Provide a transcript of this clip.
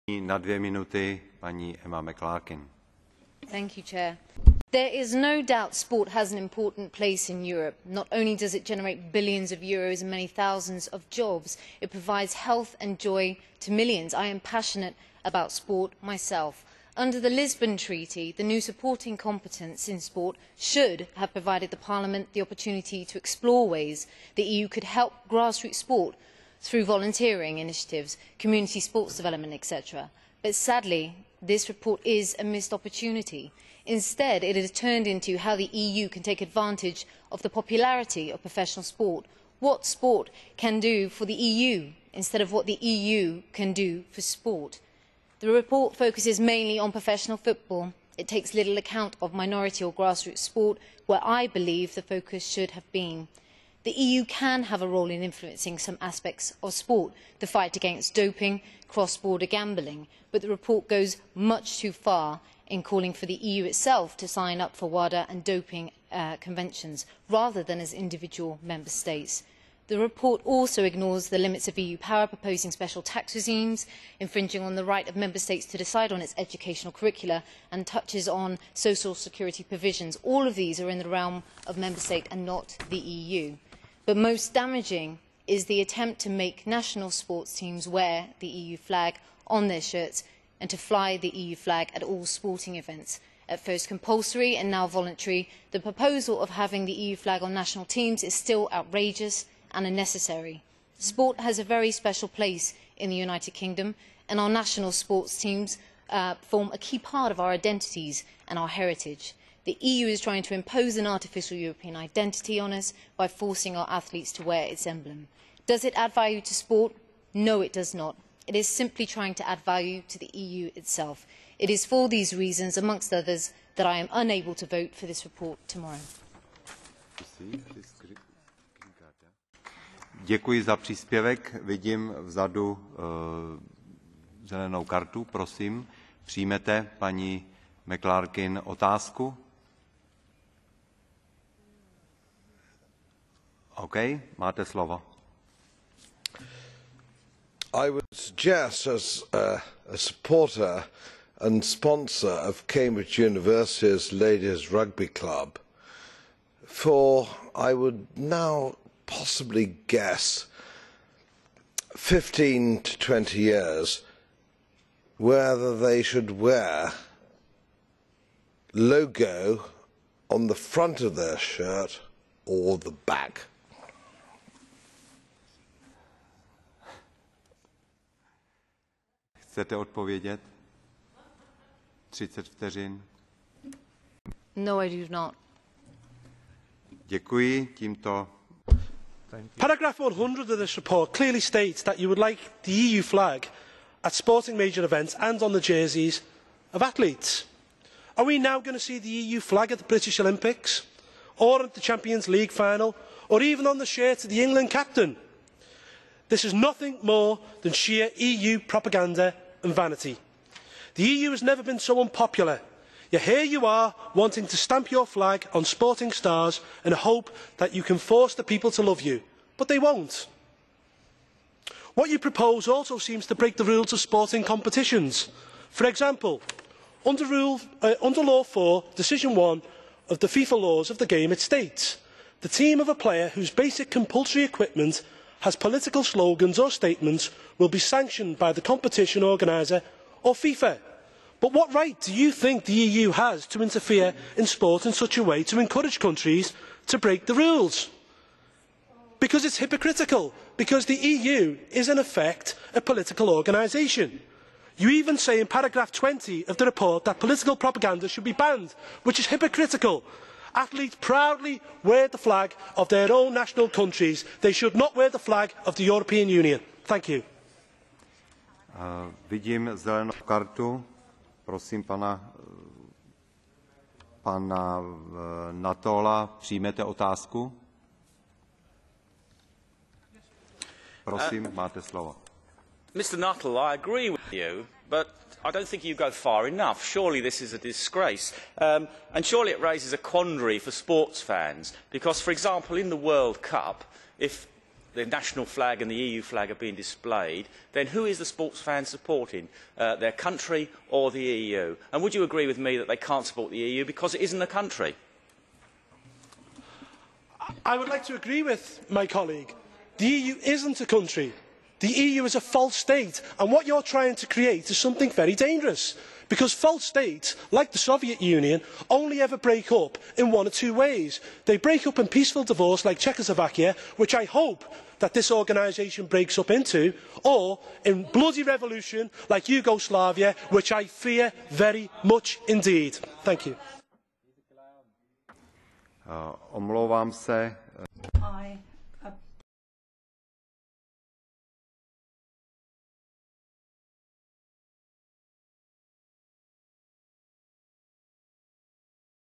Na 2 minuty paní McClarkin. Thank you, Chair. There is no doubt sport has an important place in Europe. Not only does it generate billions of euros and many thousands of jobs, it provides health and joy to millions. I am passionate about sport myself. Under the Lisbon Treaty, the new supporting competence in sport should have provided the Parliament the opportunity to explore ways the EU could help grassroots sport through volunteering initiatives, community sports development, etc. But sadly, this report is a missed opportunity. Instead, it has turned into how the EU can take advantage of the popularity of professional sport, what sport can do for the EU, instead of what the EU can do for sport. The report focuses mainly on professional football. It takes little account of minority or grassroots sport, where I believe the focus should have been. The EU can have a role in influencing some aspects of sport, the fight against doping, cross-border gambling, but the report goes much too far in calling for the EU itself to sign up for WADA and doping conventions, rather than as individual member states. The report also ignores the limits of EU power, proposing special tax regimes, infringing on the right of member states to decide on its educational curricula, and touches on social security provisions. All of these are in the realm of member state and not the EU. But most damaging is the attempt to make national sports teams wear the EU flag on their shirts and to fly the EU flag at all sporting events. At first compulsory and now voluntary, the proposal of having the EU flag on national teams is still outrageous and unnecessary. Sport has a very special place in the United Kingdom, and our national sports teams form a key part of our identities and our heritage. The EU is trying to impose an artificial European identity on us by forcing our athletes to wear its emblem. Does it add value to sport? No, it does not. It is simply trying to add value to the EU itself. It is for these reasons, amongst others, that I am unable to vote for this report tomorrow. Děkuji za příspěvek. Vidím vzadu zelenou kartu. Prosím, přijmete, paní McClarkin, otázku? OK, máte slovo. I would suggest, as a supporter and sponsor of Cambridge University's Ladies Rugby Club, I would now possibly guess 15 to 20 years whether they should wear logo on the front of their shirt or the back. Chcete odpovědět? 30 vteřin. No, I do not. Děkuji, tímto. Paragraph 100 of this report clearly states that you would like the EU flag at sporting major events and on the jerseys of athletes. Are we now going to see the EU flag at the British Olympics, or at the Champions League final, or even on the shirt of the England captain? This is nothing more than sheer EU propaganda and vanity. The EU has never been so unpopular. Yet here you are, wanting to stamp your flag on sporting stars in hope that you can force the people to love you. But they won't. What you propose also seems to break the rules of sporting competitions. For example, under Law 4, Decision 1 of the FIFA laws of the game, it states, the team of a player whose basic compulsory equipment has political slogans or statements will be sanctioned by the competition organiser or FIFA. But what right do you think the EU has to interfere in sport in such a way to encourage countries to break the rules? Because it's hypocritical, because the EU is in effect a political organisation. You even say in paragraph 20 of the report that political propaganda should be banned, which is hypocritical. Athletes proudly wear the flag of their own national countries. They should not wear the flag of the European Union. Thank you. Vidím zelenou kartu. Prosím pana Nuttalla, přijmete otázku? Prosím, máte slovo. Mr Nuttall, I agree with you, but I don't think you go far enough. Surely this is a disgrace. And surely it raises a quandary for sports fans. Because, for example, in the World Cup, if the national flag and the EU flag are being displayed, then who is the sports fan supporting? Their country or the EU? And would you agree with me that they can't support the EU because it isn't a country? I would like to agree with my colleague. The EU isn't a country. The EU is a false state, and what you're trying to create is something very dangerous. Because false states, like the Soviet Union, only ever break up in one of two ways. They break up in peaceful divorce, like Czechoslovakia, which I hope that this organisation breaks up into, or in bloody revolution, like Yugoslavia, which I fear very much indeed. Thank you. Omlouvám se,